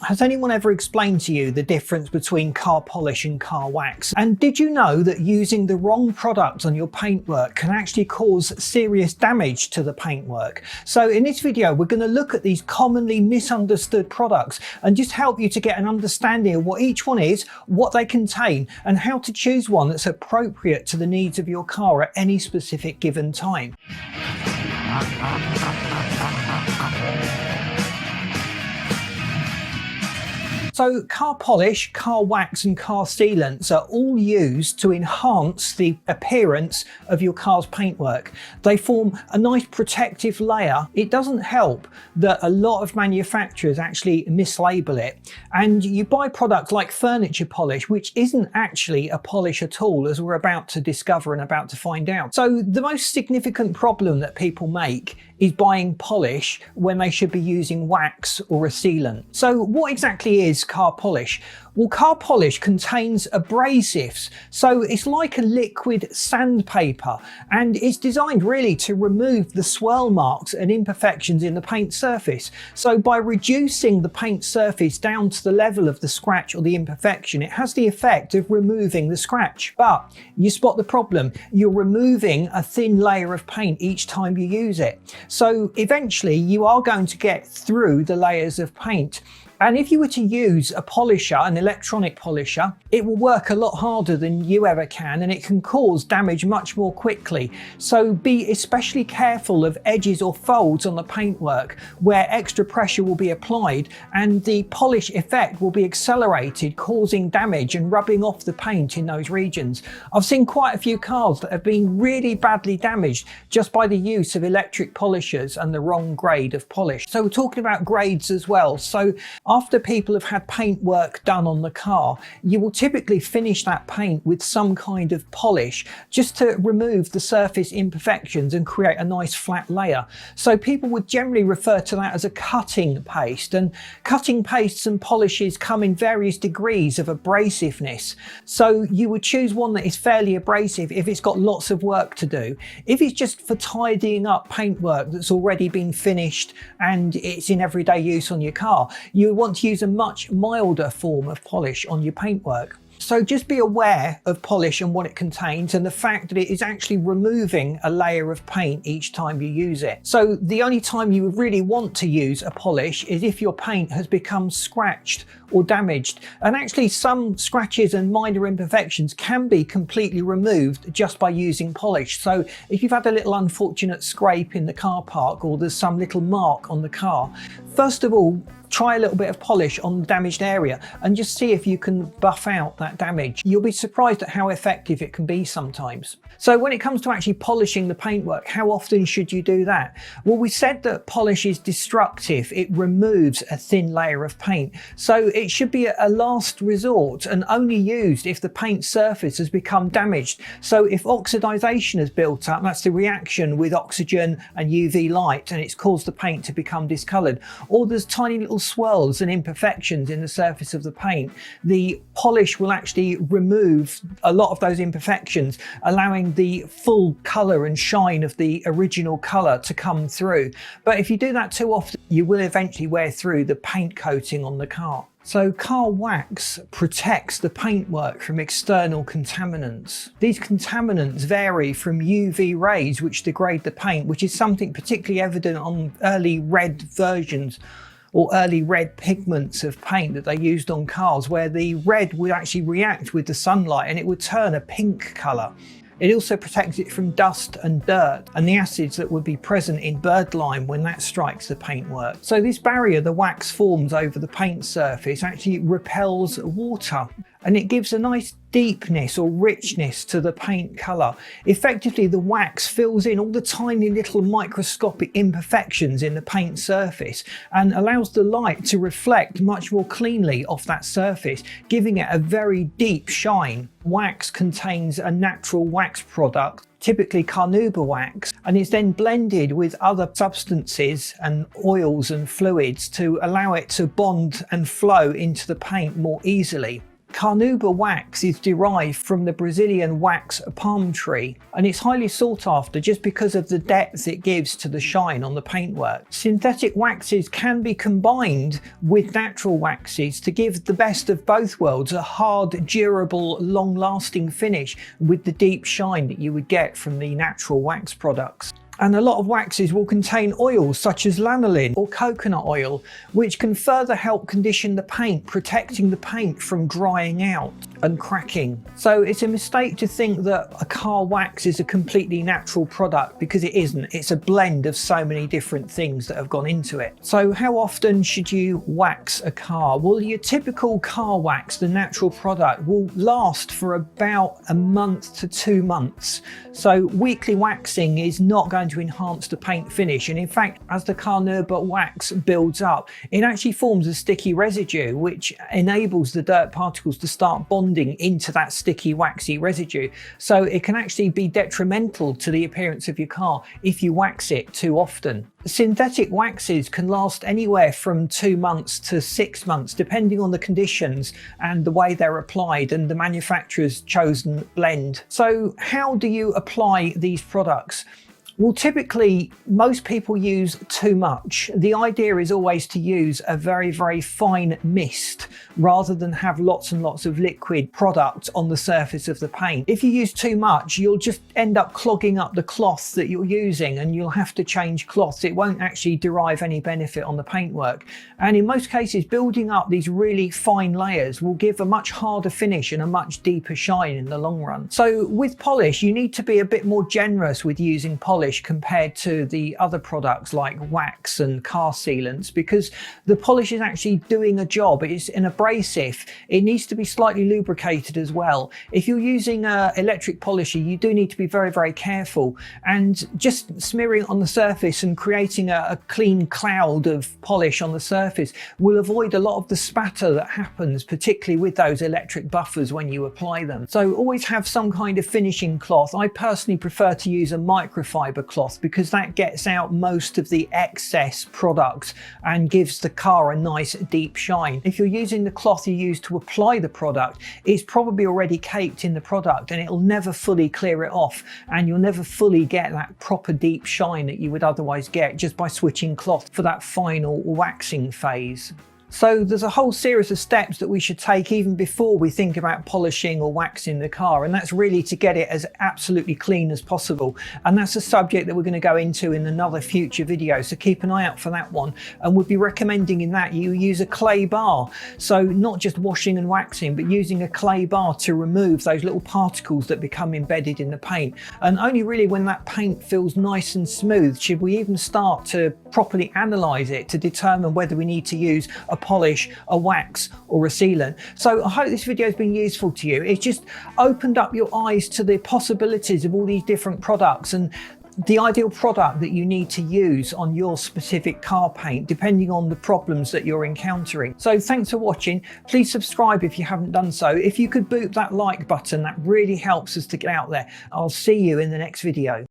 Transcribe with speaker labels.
Speaker 1: Has anyone ever explained to you the difference between car polish and car wax? And did you know that using the wrong product on your paintwork can actually cause serious damage to the paintwork? So in this video, we're going to look at these commonly misunderstood products and just help you to get an understanding of what each one is, what they contain, and how to choose one that's appropriate to the needs of your car at any specific given time. So car polish, car wax and car sealants are all used to enhance the appearance of your car's paintwork. They form a nice protective layer. It doesn't help that a lot of manufacturers actually mislabel it. And you buy products like furniture polish, which isn't actually a polish at all, as we're about to discover and about to find out. So the most significant problem that people make is buying polish when they should be using wax or a sealant. So what exactly is car polish? Well, car polish contains abrasives, so it's like a liquid sandpaper, and it's designed really to remove the swirl marks and imperfections in the paint surface. So by reducing the paint surface down to the level of the scratch or the imperfection, it has the effect of removing the scratch. But you spot the problem, you're removing a thin layer of paint each time you use it. So eventually you are going to get through the layers of paint. And if you were to use a polisher, an electronic polisher, it will work a lot harder than you ever can, and it can cause damage much more quickly. So be especially careful of edges or folds on the paintwork where extra pressure will be applied and the polish effect will be accelerated, causing damage and rubbing off the paint in those regions. I've seen quite a few cars that have been really badly damaged just by the use of electric polishers and the wrong grade of polish. So we're talking about grades as well. So after people have had paint work done on the car, you will typically finish that paint with some kind of polish just to remove the surface imperfections and create a nice flat layer. So people would generally refer to that as a cutting paste, and cutting pastes and polishes come in various degrees of abrasiveness. So you would choose one that is fairly abrasive if it's got lots of work to do. If it's just for tidying up paintwork that's already been finished and it's in everyday use on your car, you want to use a much milder form of polish on your paintwork. So just be aware of polish and what it contains and the fact that it is actually removing a layer of paint each time you use it. So the only time you would really want to use a polish is if your paint has become scratched or damaged. And actually some scratches and minor imperfections can be completely removed just by using polish. So if you've had a little unfortunate scrape in the car park or there's some little mark on the car, first of all, try a little bit of polish on the damaged area and just see if you can buff out that damage. You'll be surprised at how effective it can be sometimes. So when it comes to actually polishing the paintwork, how often should you do that? Well, we said that polish is destructive. It removes a thin layer of paint. So it should be a last resort and only used if the paint surface has become damaged. So if oxidization has built up, that's the reaction with oxygen and UV light, and it's caused the paint to become discolored, or there's tiny little swirls and imperfections in the surface of the paint, the polish will actually remove a lot of those imperfections, allowing the full color and shine of the original color to come through. But if you do that too often, you will eventually wear through the paint coating on the car. So car wax protects the paintwork from external contaminants. These contaminants vary from UV rays, which degrade the paint, which is something particularly evident on early red versions or early red pigments of paint that they used on cars, where the red would actually react with the sunlight and it would turn a pink colour. It also protects it from dust and dirt and the acids that would be present in birdlime when that strikes the paintwork. So this barrier the wax forms over the paint surface actually repels water, and it gives a nice deepness or richness to the paint colour. Effectively, the wax fills in all the tiny little microscopic imperfections in the paint surface and allows the light to reflect much more cleanly off that surface, giving it a very deep shine. Wax contains a natural wax product, typically carnauba wax, and it's then blended with other substances and oils and fluids to allow it to bond and flow into the paint more easily. Carnauba wax is derived from the Brazilian wax palm tree, and it's highly sought after just because of the depth it gives to the shine on the paintwork. Synthetic waxes can be combined with natural waxes to give the best of both worlds, a hard, durable, long-lasting finish with the deep shine that you would get from the natural wax products. And a lot of waxes will contain oils such as lanolin or coconut oil, which can further help condition the paint, protecting the paint from drying out and cracking. So it's a mistake to think that a car wax is a completely natural product, because it isn't. It's a blend of so many different things that have gone into it. So how often should you wax a car? Well, your typical car wax, the natural product, will last for about a month to 2 months. So weekly waxing is not going to enhance the paint finish, and in fact, as the Carnauba wax builds up, it actually forms a sticky residue which enables the dirt particles to start bonding into that sticky waxy residue. So it can actually be detrimental to the appearance of your car if you wax it too often. Synthetic waxes can last anywhere from 2 months to 6 months, depending on the conditions and the way they're applied and the manufacturer's chosen blend. So how do you apply these products? Well, typically, most people use too much. The idea is always to use a very, very fine mist rather than have lots and lots of liquid product on the surface of the paint. If you use too much, you'll just end up clogging up the cloth that you're using, and you'll have to change cloths. It won't actually derive any benefit on the paintwork. And in most cases, building up these really fine layers will give a much harder finish and a much deeper shine in the long run. So with polish, you need to be a bit more generous with using polish compared to the other products like wax and car sealants, because the polish is actually doing a job. It's an abrasive. It needs to be slightly lubricated as well. If you're using an electric polisher, you do need to be very, very careful, and just smearing on the surface and creating a clean cloud of polish on the surface will avoid a lot of the spatter that happens, particularly with those electric buffers when you apply them. So always have some kind of finishing cloth. I personally prefer to use a microfiber cloth because that gets out most of the excess product and gives the car a nice deep shine. If you're using the cloth you use to apply the product, it's probably already caked in the product and it'll never fully clear it off, and you'll never fully get that proper deep shine that you would otherwise get just by switching cloth for that final waxing phase. So there's a whole series of steps that we should take even before we think about polishing or waxing the car, and that's really to get it as absolutely clean as possible. And that's a subject that we're going to go into in another future video, so keep an eye out for that one. And we'll be recommending in that you use a clay bar, so not just washing and waxing, but using a clay bar to remove those little particles that become embedded in the paint. And only really when that paint feels nice and smooth should we even start to properly analyze it to determine whether we need to use a polish, a wax or a sealant. So I hope this video has been useful to you. It's just opened up your eyes to the possibilities of all these different products and the ideal product that you need to use on your specific car paint, depending on the problems that you're encountering. So thanks for watching. Please subscribe if you haven't done so. If you could boot that like button, that really helps us to get out there. I'll see you in the next video.